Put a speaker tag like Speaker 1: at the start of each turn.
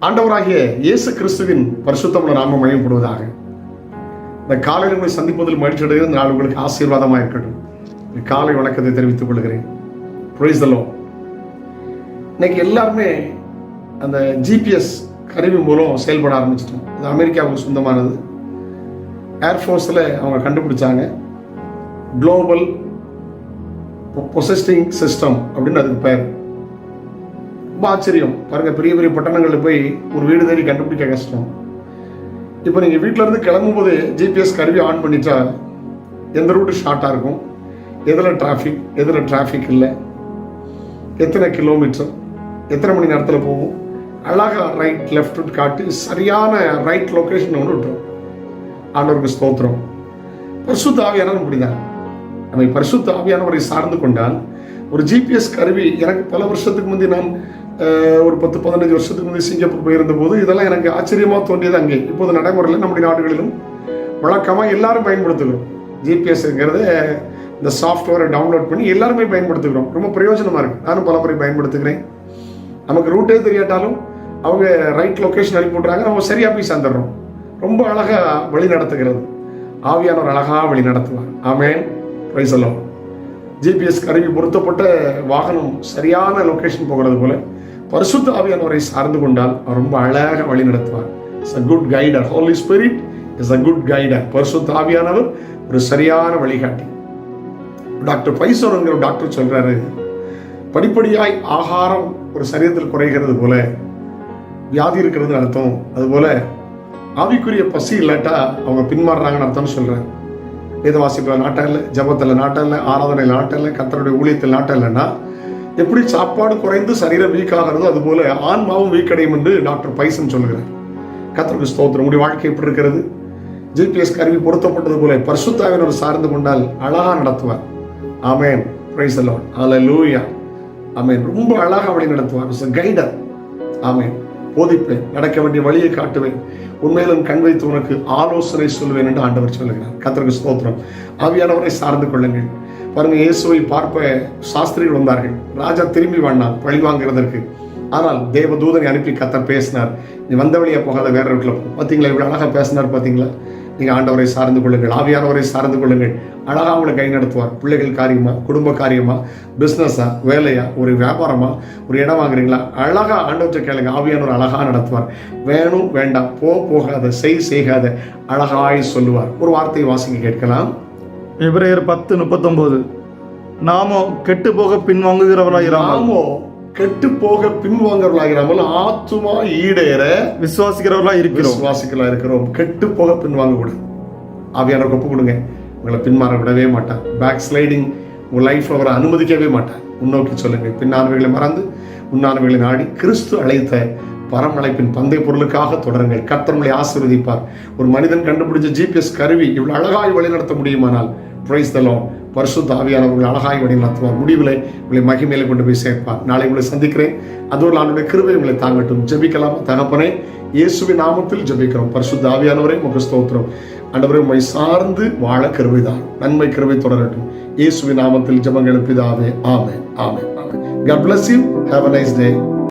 Speaker 1: ஆண்டவராகிய இயேசு கிறிஸ்துவின் பரிசுத்தமுள்ள நாமம் மகிமைப்படுவதாக. இந்த காலையில் உங்களை சந்திப்பதில் மகிழ்ச்சி அடைகிறது. இந்த நாள் உங்களுக்கு ஆசீர்வாதமாக இருக்கட்டும். காலை வணக்கத்தை தெரிவித்துக் கொள்கிறேன். Price the Lord. இன்னைக்கு எல்லாருமே அந்த ஜிபிஎஸ் கருவி மூலம் செயல்பட ஆரம்பிச்சிட்டோம். இது அமெரிக்காவுக்கு சொந்தமானது. ஏர்ஃபோர்ஸில் அவங்க கண்டுபிடிச்சாங்க. குளோபல் பொசஸ்டிங் சிஸ்டம் அப்படின்னு அதுக்கு பெயர். ரொம்ப ஆச்சரியம் பாருங்க. பெரிய பெரிய பட்டணங்களில் போய் ஒரு வீடு தேடி கண்டுபிடிக்க கஷ்டம். இப்போ நீங்கள் வீட்டில் இருந்து கிளம்பும் போது ஜிபிஎஸ் கருவி ஆன் பண்ணிட்டா எந்த ரூட்டு ஷார்ட்டாக இருக்கும், எதில் டிராஃபிக் இல்லை, எத்தனை கிலோமீட்டர், எத்தனை மணி நேரத்தில் போகும், அழகாக ரைட் லெஃப்ட் காட்டி சரியான ரைட் லொக்கேஷன் ஒன்று விட்டுரும். ஆண்டவருக்கு ஸ்தோத்திரம். பரிசுத்த ஆவியானவர் அப்படிதான். நம்ம பரிசுத்த ஆவியானவரை சார்ந்து கொண்டால் ஒரு ஜிபிஎஸ் கருவி, எனக்கு பல வருஷத்துக்கு முந்தைய நான் ஒரு 10-15 வருஷத்துக்கு முந்தைய சிங்கப்பூர் போயிருந்த போது இதெல்லாம் எனக்கு ஆச்சரியமாக தோன்றியது. அங்கே இப்போது நடைமுறையில் நம்முடைய நாடுகளிலும் வழக்கமாக எல்லாரும் பயன்படுத்துகிறோம். ஜிபிஎஸ்ங்கிறது இந்த சாஃப்ட்வேரை டவுன்லோட் பண்ணி எல்லாருமே பயன்படுத்துகிறோம். ரொம்ப பிரயோஜனமாக இருக்குது. நானும் பல முறை பயன்படுத்துகிறேன். நமக்கு ரூட்டே தெரியாட்டாலும் அவங்க ரைட் லொக்கேஷன் அனுப்பி விட்றாங்க, நம்ம சரியாக போய் சேர்ந்துடுறோம். ரொம்ப அழகாக வழி நடத்துகிறது. ஆவியானவர் அழகாக வழி நடத்துவார். Amen. Praise the Lord. GPS கருவி பொருத்தப்பட்ட வாகனம் சரியான லொக்கேஷன் போகிறது போல பரிசுத்த ஆவியானவரை சார்ந்து கொண்டால் அவர் ரொம்ப அழகாக வழி நடத்துவார். It's a good guider. Holy Spirit is a good guider. பரிசுத்த ஆவியானவர் ஒரு சரியான வழிகாட்டி. டாக்டர் பைசோர் என்கிற டாக்டர் சொல்றாரு, படிப்படியாய் ஆகாரம் ஒரு சரீரத்தில் குறைகிறது போல வியாதி இருக்கிறது அர்த்தம். அதுபோல ஆவிக்குரிய பசி இல்லாட்டா அவங்க பின்மாறுறாங்கன்னு அர்த்தம்னு சொல்றாரு. வேத வாசிப்பில் நாட்டம் இல்லை, ஜபத்தில் நாட்டம் இல்லை, ஆராதனையில் நாட்டம் இல்லை, கர்த்தருடைய ஊழியத்தில் நாட்டம் இல்லைன்னா எப்படி சாப்பாடு குறைந்து சரீரம் வீக் ஆகிறதோ அதுபோல ஆன்மாவும் வீக்கடையும் என்று டாக்டர் பைசன் சொல்லுகிறார். கர்த்தருக்கு ஸ்தோத்திரம். உங்களுடைய வாழ்க்கை எப்படி இருக்கிறது? ஜிபிஎஸ் கருவி பொருத்தப்பட்டது போல பரிசுத்த ஆவியானவர் சார்ந்து கொண்டால் அழகா நடத்துவார். Amen. Praise the Lord. Hallelujah. Amen. ரொம்ப அழகா வழி நடத்துவார். Is a கைடர். ஆமென். போதிப்பேன், நடக்க வேண்டிய வழியை காட்டுவேன், உண்மையிலும் கண் வைத்து உனக்கு ஆலோசனை சொல்வேன் என்று ஆண்டவர் சொல்லுகிறார். கர்த்தருக்கு ஸ்தோத்திரம். ஆவியானவரை சார்ந்து கொள்ளுங்கள். பாருங்க, இயேசுவை பார்ப்ப சாஸ்திரிகள் வந்தார்கள். ராஜா திரும்பி வந்தான் பழி வாங்குறதற்கு. ஆனால் தேவதூதனை அனுப்பி கர்த்தர் பேசினார், நீ வந்த வழியா போகாத வேற வீட்டில் போ. பார்த்தீங்களா இவ்வளவு அழகா பேசினார்? பார்த்தீங்களா? நீங்க ஆண்டவரை சார்ந்து கொள்ளுங்கள், ஆவியானவரை சார்ந்து கொள்ளுங்கள். அழகா அவங்களை கை நடத்துவார். பிள்ளைகள் காரியமா, குடும்ப காரியமா, பிசினஸா, வேலையா, ஒரு வியாபாரமா, ஒரு இடம் வாங்குறீங்களா, அழகா ஆண்டவற்றை கேளுங்க. ஆவியானவர் அழகா நடத்துவார். வேணும் வேண்டாம், போகாத, செய்யாத அழகாய் சொல்லுவார். ஒரு வார்த்தையை வாசிக்க கேட்கலாம்.
Speaker 2: எபிரேயர் 10:39. நாமோ கெட்டு போக பின்வாங்குகிறவர்களாயிராமல்
Speaker 1: கெட்டு போக பின்வாங்குறவர்களாயிராமல் ஆத்துமா ஈடேற
Speaker 2: விசுவாசிக்கிறவர்களா
Speaker 1: இருக்கிறோம். கெட்டு போக பின்வாங்க கூடாது. ஆவியானவருக்கு ஒப்பு கொடுங்க. உங்களை பின்மாற விடவே மாட்டார். பேக் ஸ்லைடிங் உங்கள் லைஃப்ல அவரை அனுமதிக்கவே மாட்டார். முன்னோக்கி சொல்லுங்கள். பின்னானவைகளை மறந்து முன்னானவைகளை நாடி கிறிஸ்து அழைத்த பரமழைப்பின் பந்தை பொருளுக்காக தொடருங்கள். கர்த்தர் உங்களை ஆசீர்வதிப்பார். ஒரு மனிதன் கண்டுபிடிச்ச ஜிபிஎஸ் கருவி இவ்வளவு அழகாய் வழிநடத்த முடியுமானால் பிரைஸ் தி லார்ட். பரிசுத்த ஆவியானவர்கள் அழகாய் வழி நடத்துவார். முடிவில் உங்களை மகிமையில கொண்டு போய் சேர்ப்பார். நாளை உங்களை சந்திக்கிறேன். அதோடு ஆண்டவருடைய கிருபை உங்களை தாங்கட்டும். ஜெபிக்கலாம். தகப்பனே, இயேசுவின் நாமத்தில் ஜெபிக்கிறோம். பரிசுத்த ஆவியானவரே உமக்கு ஸ்தோத்திரம். ஆண்டவரே, உம்மை சார்ந்து வாழ கிருபைதான். நன்மை கிருபை தொடரட்டும். இயேசுவின் நாமத்தில் ஜெபங்கள் பிதாவே. ஆமென். ஆமென். God bless you. Have a nice day.